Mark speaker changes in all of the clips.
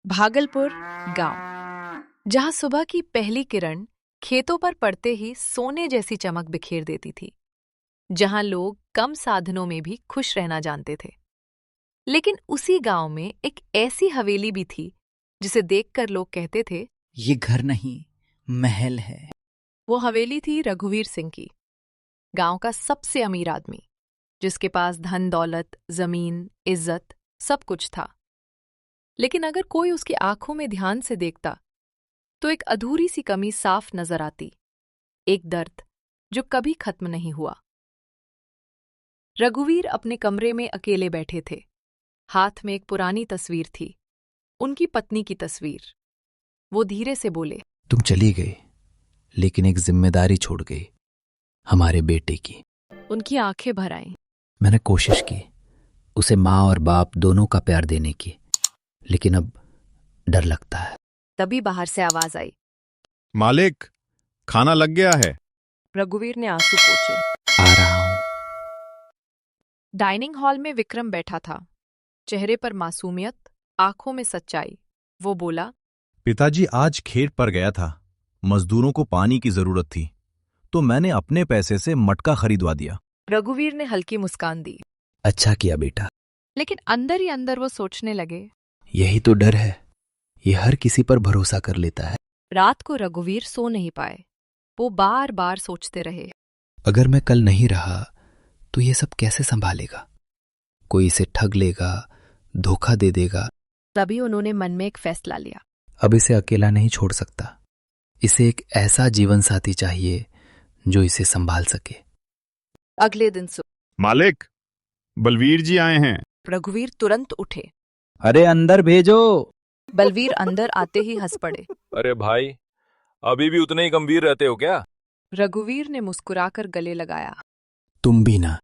Speaker 1: भागलपुर गांव, जहां सुबह की पहली किरण खेतों पर पड़ते ही सोने जैसी चमक बिखेर देती थी, जहां लोग कम साधनों में भी खुश रहना जानते थे। लेकिन उसी गांव में एक ऐसी हवेली भी थी जिसे देखकर लोग कहते थे,
Speaker 2: ये घर नहीं, महल है।
Speaker 1: वो हवेली थी रघुवीर सिंह की, गांव का सबसे अमीर आदमी, जिसके पास धन दौलत, जमीन, इज्जत सब कुछ था। लेकिन अगर कोई उसकी आंखों में ध्यान से देखता तो एक अधूरी सी कमी साफ नजर आती, एक दर्द जो कभी खत्म नहीं हुआ। रघुवीर अपने कमरे में अकेले बैठे थे। हाथ में एक पुरानी तस्वीर थी, उनकी पत्नी की तस्वीर। वो धीरे से बोले,
Speaker 2: तुम चली गई, लेकिन एक जिम्मेदारी छोड़ गई, हमारे बेटे की।
Speaker 1: उनकी आंखें भर आईं।
Speaker 2: मैंने कोशिश की उसे माँ और बाप दोनों का प्यार देने की, लेकिन अब डर लगता है।
Speaker 1: तभी बाहर से आवाज आई,
Speaker 3: मालिक, खाना लग गया है।
Speaker 1: रघुवीर ने आंसू पोंछे।
Speaker 2: आ रहा हूं।
Speaker 1: डाइनिंग हॉल में विक्रम बैठा था, चेहरे पर मासूमियत, आंखों में सच्चाई। वो बोला,
Speaker 3: पिताजी आज खेत पर गया था, मजदूरों को पानी की जरूरत थी, तो मैंने अपने पैसे से मटका खरीदवा दिया।
Speaker 1: रघुवीर ने हल्की मुस्कान दी।
Speaker 2: अच्छा किया बेटा।
Speaker 1: लेकिन अंदर ही अंदर वो सोचने लगे,
Speaker 2: यही तो डर है, ये हर किसी पर भरोसा कर लेता है।
Speaker 1: रात को रघुवीर सो नहीं पाए। वो बार बार सोचते रहे,
Speaker 2: अगर मैं कल नहीं रहा तो ये सब कैसे संभालेगा? कोई इसे ठग लेगा, धोखा दे देगा।
Speaker 1: तभी उन्होंने मन में एक फैसला लिया।
Speaker 2: अब इसे अकेला नहीं छोड़ सकता। इसे एक ऐसा जीवन साथी चाहिए जो इसे संभाल सके।
Speaker 1: अगले दिन सुबह
Speaker 3: मालिक, बलवीर जी आए हैं।
Speaker 1: रघुवीर तुरंत उठे।
Speaker 2: अरे अंदर भेजो।
Speaker 1: बलवीर अंदर आते ही हंस पड़े।
Speaker 4: अरे भाई, अभी भी उतने ही गंभीर रहते हो क्या?
Speaker 1: रघुवीर ने मुस्कुराकर गले लगाया।
Speaker 2: तुम भी ना।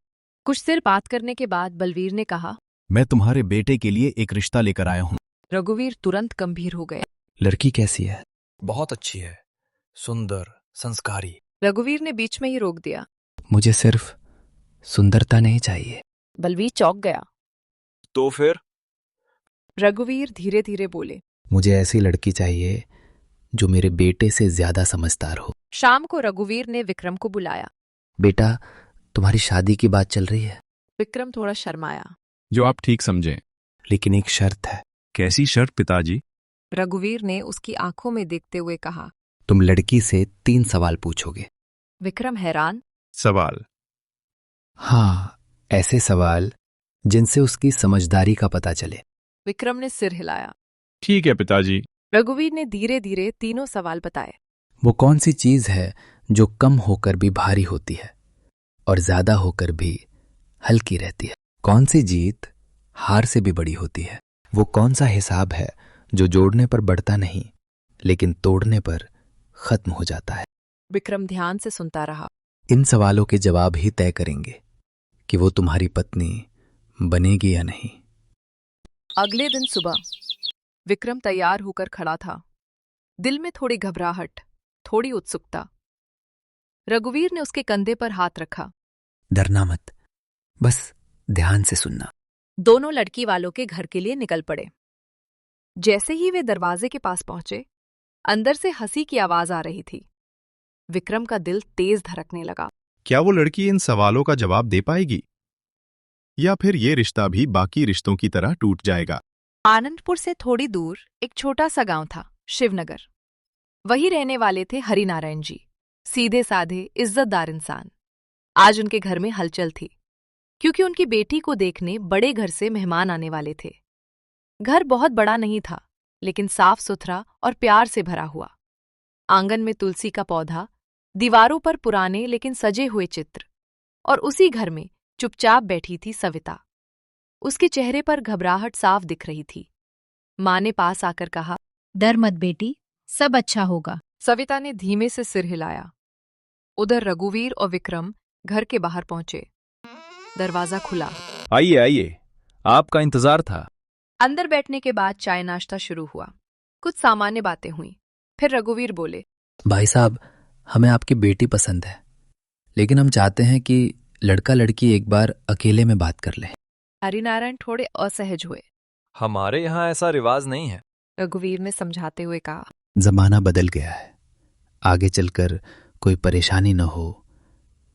Speaker 1: कुछ देर बात करने के बाद बलवीर ने कहा,
Speaker 3: मैं तुम्हारे बेटे के लिए एक रिश्ता लेकर आया हूं।
Speaker 1: रघुवीर तुरंत गंभीर हो गए।
Speaker 2: लड़की कैसी है?
Speaker 4: बहुत अच्छी है, सुंदर, संस्कारी।
Speaker 1: रघुवीर ने बीच में ही रोक दिया।
Speaker 2: मुझे सिर्फ सुंदरता नहीं चाहिए।
Speaker 1: बलवीर चौंक गया।
Speaker 4: तो फिर?
Speaker 1: रघुवीर धीरे धीरे बोले,
Speaker 2: मुझे ऐसी लड़की चाहिए जो मेरे बेटे से ज्यादा समझदार हो।
Speaker 1: शाम को रघुवीर ने विक्रम को बुलाया।
Speaker 2: बेटा, तुम्हारी शादी की बात चल रही है।
Speaker 1: विक्रम थोड़ा शर्माया।
Speaker 3: जो आप ठीक समझें।
Speaker 2: लेकिन एक शर्त है।
Speaker 3: कैसी शर्त पिताजी?
Speaker 1: रघुवीर ने उसकी आंखों में देखते हुए कहा।
Speaker 2: तुम लड़की से 3 सवाल पूछोगे।
Speaker 1: विक्रम हैरान।
Speaker 3: सवाल?
Speaker 2: हाँ, ऐसे सवाल जिनसे उसकी समझदारी का पता चले।
Speaker 1: विक्रम ने सिर हिलाया।
Speaker 3: ठीक है पिताजी।
Speaker 1: रघुवीर ने धीरे धीरे तीनों सवाल बताए।
Speaker 2: वो कौन सी चीज है जो कम होकर भी भारी होती है और ज्यादा होकर भी हल्की रहती है? कौन सी जीत हार से भी बड़ी होती है? वो कौन सा हिसाब है जो जोड़ने पर बढ़ता नहीं लेकिन तोड़ने पर खत्म हो जाता है?
Speaker 1: विक्रम ध्यान से सुनता रहा।
Speaker 2: इन सवालों के जवाब ही तय करेंगे कि वो तुम्हारी पत्नी बनेगी या नहीं।
Speaker 1: अगले दिन सुबह विक्रम तैयार होकर खड़ा था, दिल में थोड़ी घबराहट, थोड़ी उत्सुकता। रघुवीर ने उसके कंधे पर हाथ रखा।
Speaker 2: डरना मत, बस ध्यान से सुनना।
Speaker 1: दोनों लड़की वालों के घर के लिए निकल पड़े। जैसे ही वे दरवाजे के पास पहुंचे, अंदर से हंसी की आवाज आ रही थी। विक्रम का दिल तेज धड़कने लगा।
Speaker 3: क्या वो लड़की इन सवालों का जवाब दे पाएगी, या फिर ये रिश्ता भी बाकी रिश्तों की तरह टूट जाएगा?
Speaker 1: आनंदपुर से थोड़ी दूर एक छोटा सा गांव था, शिवनगर। वहीं रहने वाले थे हरिनारायण जी, सीधे साधे इज्जतदार इंसान। आज उनके घर में हलचल थी, क्योंकि उनकी बेटी को देखने बड़े घर से मेहमान आने वाले थे। घर बहुत बड़ा नहीं था, लेकिन साफ सुथरा और प्यार से भरा हुआ। आंगन में तुलसी का पौधा, दीवारों पर पुराने लेकिन सजे हुए चित्र, और उसी घर में चुपचाप बैठी थी सविता। उसके चेहरे पर घबराहट साफ दिख रही थी। माँ ने पास आकर कहा,
Speaker 5: डर मत बेटी, सब अच्छा होगा।
Speaker 1: सविता ने धीमे से सिर हिलाया। उधर रघुवीर और विक्रम घर के बाहर पहुंचे। दरवाजा खुला।
Speaker 4: आइए आइए, आपका इंतजार था।
Speaker 1: अंदर बैठने के बाद चाय नाश्ता शुरू हुआ। कुछ सामान्य बातें हुई। फिर रघुवीर बोले,
Speaker 2: भाई साहब, हमें आपकी बेटी पसंद है, लेकिन हम चाहते हैं कि लड़का लड़की एक बार अकेले में बात कर लें।
Speaker 1: हरिनारायण थोड़े असहज हुए।
Speaker 4: हमारे यहाँ ऐसा रिवाज नहीं है।
Speaker 1: रघुवीर ने समझाते हुए कहा।
Speaker 2: जमाना बदल गया है, आगे चलकर कोई परेशानी न हो,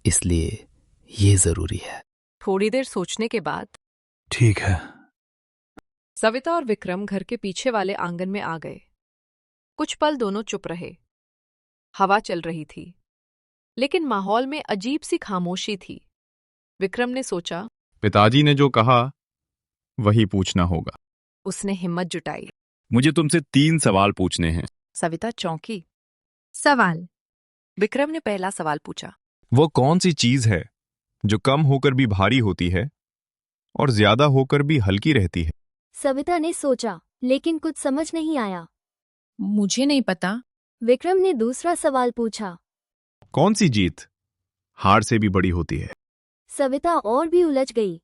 Speaker 2: इसलिए ये जरूरी है।
Speaker 1: थोड़ी देर सोचने के बाद
Speaker 3: ठीक है।
Speaker 1: सविता और विक्रम घर के पीछे वाले आंगन में आ गए। कुछ पल दोनों चुप रहे। हवा चल रही थी, लेकिन माहौल में अजीब सी खामोशी थी। विक्रम ने सोचा,
Speaker 6: पिताजी ने जो कहा वही पूछना होगा।
Speaker 1: उसने हिम्मत जुटाई।
Speaker 6: मुझे तुमसे 3 सवाल पूछने हैं।
Speaker 1: सविता चौंकी।
Speaker 5: सवाल।
Speaker 1: विक्रम ने पहला सवाल पूछा।
Speaker 6: वो कौन सी चीज है जो कम होकर भी भारी होती है और ज्यादा होकर भी हल्की रहती है?
Speaker 7: सविता ने सोचा, लेकिन कुछ समझ नहीं आया।
Speaker 5: मुझे नहीं पता।
Speaker 7: विक्रम ने दूसरा सवाल पूछा।
Speaker 6: कौन सी जीत हार से भी बड़ी होती है?
Speaker 7: सविता और भी उलझ गई।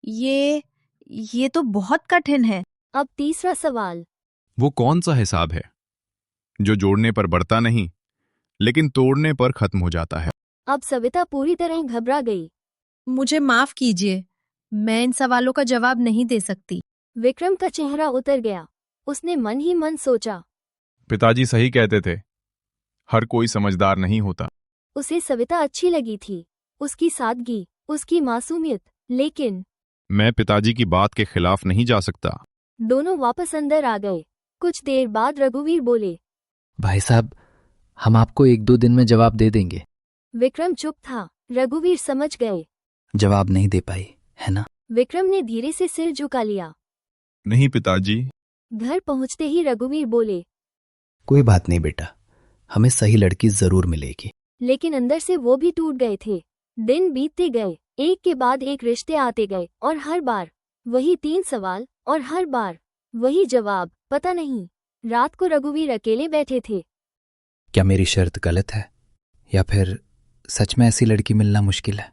Speaker 5: ये तो बहुत कठिन है।
Speaker 7: अब तीसरा सवाल।
Speaker 6: वो कौन सा हिसाब है जो जोड़ने पर बढ़ता नहीं लेकिन तोड़ने पर खत्म हो जाता है?
Speaker 7: अब सविता पूरी तरह घबरा गई।
Speaker 5: मुझे माफ कीजिए, मैं इन सवालों का जवाब नहीं दे सकती।
Speaker 7: विक्रम का चेहरा उतर गया। उसने मन ही मन सोचा।
Speaker 6: पिताजी सही कहते थे, हर कोई समझदार नहीं होता।
Speaker 7: उसे सविता अच्छी लगी थी, उसकी सादगी, उसकी मासूमियत, लेकिन
Speaker 6: मैं पिताजी की बात के खिलाफ नहीं जा सकता।
Speaker 7: दोनों वापस अंदर आ गए। कुछ देर बाद रघुवीर बोले।
Speaker 2: भाई साहब, हम आपको 1-2 दिन में जवाब दे देंगे।
Speaker 7: विक्रम चुप था। रघुवीर समझ गए।
Speaker 2: जवाब नहीं दे पाई, है ना?
Speaker 7: विक्रम ने धीरे से सिर झुका लिया।
Speaker 6: नहीं पिताजी।
Speaker 7: घर पहुंचते ही रघुवीर बोले।
Speaker 2: कोई बात नहीं बेटा, हमें सही लड़की जरूर मिलेगी।
Speaker 7: लेकिन अंदर से वो भी टूट गए थे। दिन बीतते गए, एक के बाद एक रिश्ते आते गए, और हर बार वही 3 सवाल, और हर बार वही जवाब, पता नहीं। रात को रघुवीर अकेले बैठे थे।
Speaker 2: क्या मेरी शर्त गलत है, या फिर सच में ऐसी लड़की मिलना मुश्किल है?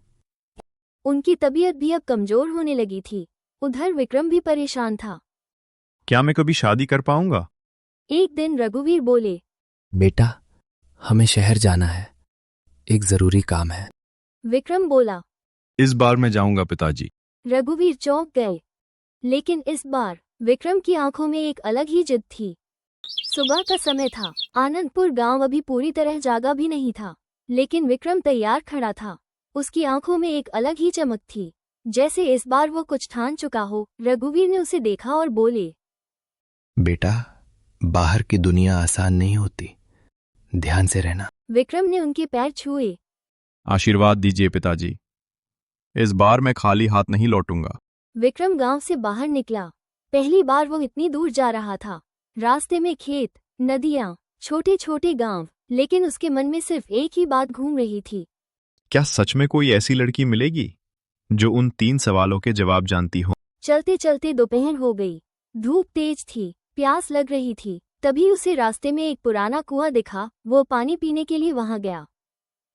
Speaker 7: उनकी तबीयत भी अब कमजोर होने लगी थी। उधर विक्रम भी परेशान था।
Speaker 6: क्या मैं कभी शादी कर पाऊंगा?
Speaker 7: एक दिन रघुवीर बोले।
Speaker 2: बेटा, हमें शहर जाना है, एक जरूरी काम है।
Speaker 7: विक्रम बोला।
Speaker 6: इस बार मैं जाऊंगा पिताजी।
Speaker 7: रघुवीर चौंक गए। लेकिन इस बार विक्रम की आंखों में एक अलग ही जिद थी। सुबह का समय था। आनंदपुर गांव अभी पूरी तरह जागा भी नहीं था, लेकिन विक्रम तैयार खड़ा था। उसकी आंखों में एक अलग ही चमक थी, जैसे इस बार वो कुछ ठान चुका हो। रघुवीर ने उसे देखा और बोले।
Speaker 2: बेटा, बाहर की दुनिया आसान नहीं होती, ध्यान से रहना।
Speaker 7: विक्रम ने उनके पैर छुए।
Speaker 6: आशीर्वाद दीजिए पिताजी, इस बार मैं खाली हाथ नहीं लौटूंगा।
Speaker 7: विक्रम गांव से बाहर निकला। पहली बार वो इतनी दूर जा रहा था। रास्ते में खेत, नदियां, छोटे छोटे गांव, लेकिन उसके मन में सिर्फ एक ही बात घूम रही थी।
Speaker 6: क्या सच में कोई ऐसी लड़की मिलेगी जो उन 3 सवालों के जवाब जानती हो?
Speaker 7: चलते चलते दोपहर हो गई। धूप तेज थी, प्यास लग रही थी। तभी उसे रास्ते में एक पुराना कुआं दिखा। वो पानी पीने के लिए वहां गया।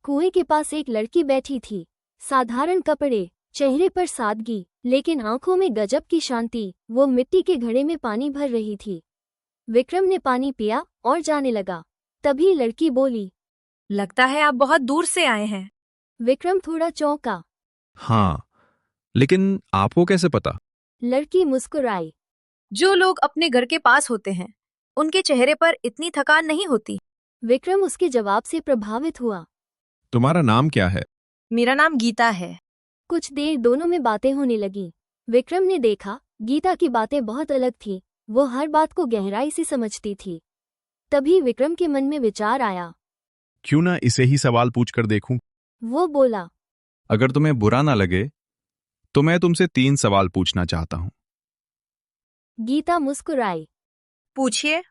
Speaker 7: कुएं के पास एक लड़की बैठी थी। साधारण कपड़े, चेहरे पर सादगी, लेकिन आंखों में गजब की शांति। वो मिट्टी के घड़े में पानी भर रही थी। विक्रम ने पानी पिया और जाने लगा। तभी लड़की बोली।
Speaker 5: लगता है आप बहुत दूर से आए हैं।
Speaker 7: विक्रम थोड़ा चौंका।
Speaker 6: हाँ, लेकिन आपको कैसे पता?
Speaker 7: लड़की मुस्कुराई।
Speaker 5: जो लोग अपने घर के पास होते हैं, उनके चेहरे पर इतनी थकान नहीं होती।
Speaker 7: विक्रम उसके जवाब से प्रभावित हुआ।
Speaker 6: तुम्हारा नाम क्या है?
Speaker 5: मेरा नाम गीता है।
Speaker 7: कुछ देर दोनों में बातें होने लगीं। विक्रम ने देखा, गीता की बातें बहुत अलग थी। वो हर बात को गहराई से समझती थी। तभी विक्रम के मन में विचार आया।
Speaker 6: क्यों ना इसे ही सवाल पूछकर देखूं?
Speaker 7: वो बोला।
Speaker 6: अगर तुम्हें बुरा ना लगे तो मैं तुमसे 3 सवाल पूछना चाहता हूं।
Speaker 7: गीता मुस्कुराई।
Speaker 5: पूछिए।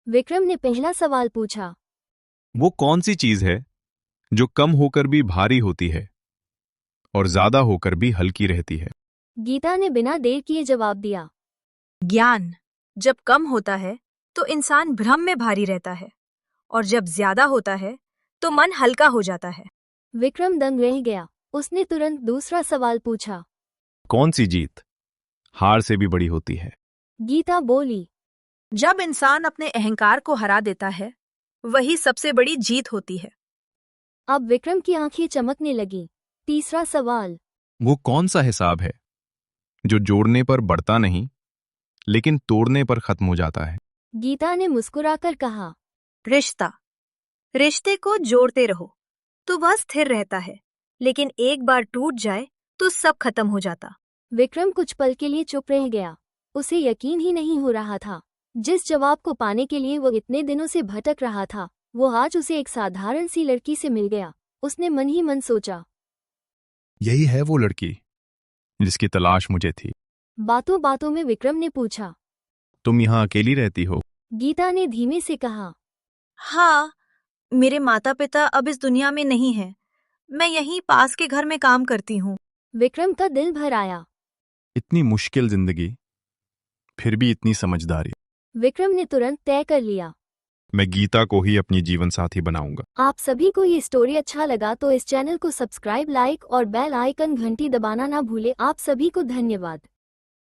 Speaker 7: विक्रम ने पहला सवाल पूछा।
Speaker 6: वो कौन सी चीज है जो कम होकर भी भारी होती है और ज्यादा होकर भी हल्की रहती है?
Speaker 7: गीता ने बिना देर किए जवाब दिया।
Speaker 5: ज्ञान। जब कम होता है तो इंसान भ्रम में भारी रहता है, और जब ज्यादा होता है तो मन हल्का हो जाता है।
Speaker 7: विक्रम दंग रह गया। उसने तुरंत दूसरा सवाल पूछा।
Speaker 6: कौन सी जीत हार से भी बड़ी होती है?
Speaker 7: गीता बोली।
Speaker 5: जब इंसान अपने अहंकार को हरा देता है, वही सबसे बड़ी जीत होती है।
Speaker 7: अब विक्रम की आंखें चमकने लगीं। तीसरा सवाल।
Speaker 6: वो कौन सा हिसाब है जो जोड़ने पर बढ़ता नहीं लेकिन तोड़ने पर खत्म हो जाता है?
Speaker 7: गीता ने मुस्कुराकर कहा।
Speaker 5: रिश्ता, रिश्ते को जोड़ते रहो तो वह स्थिर रहता है, लेकिन एक बार टूट जाए तो सब खत्म हो जाता।
Speaker 7: विक्रम कुछ पल के लिए चुप रह गया। उसे यकीन ही नहीं हो रहा था। जिस जवाब को पाने के लिए वो इतने दिनों से भटक रहा था, वो आज उसे एक साधारण सी लड़की से मिल गया। उसने मन ही मन सोचा,
Speaker 6: यही है वो लड़की जिसकी तलाश मुझे थी।
Speaker 7: बातों बातों में विक्रम ने पूछा।
Speaker 6: तुम यहाँ अकेली रहती हो?
Speaker 7: गीता ने धीमे से कहा।
Speaker 5: हाँ, मेरे माता पिता अब इस दुनिया में नहीं हैं। मैं यहीं पास के घर में काम करती हूँ।
Speaker 7: विक्रम का दिल भर आया।
Speaker 6: इतनी मुश्किल जिंदगी, फिर भी इतनी समझदारी।
Speaker 7: विक्रम ने तुरंत तय कर लिया,
Speaker 6: मैं गीता को ही अपनी जीवन साथी बनाऊंगा।
Speaker 7: आप सभी को ये स्टोरी अच्छा लगा तो इस चैनल को सब्सक्राइब, लाइक और बेल आइकन घंटी दबाना ना भूले। आप सभी को धन्यवाद।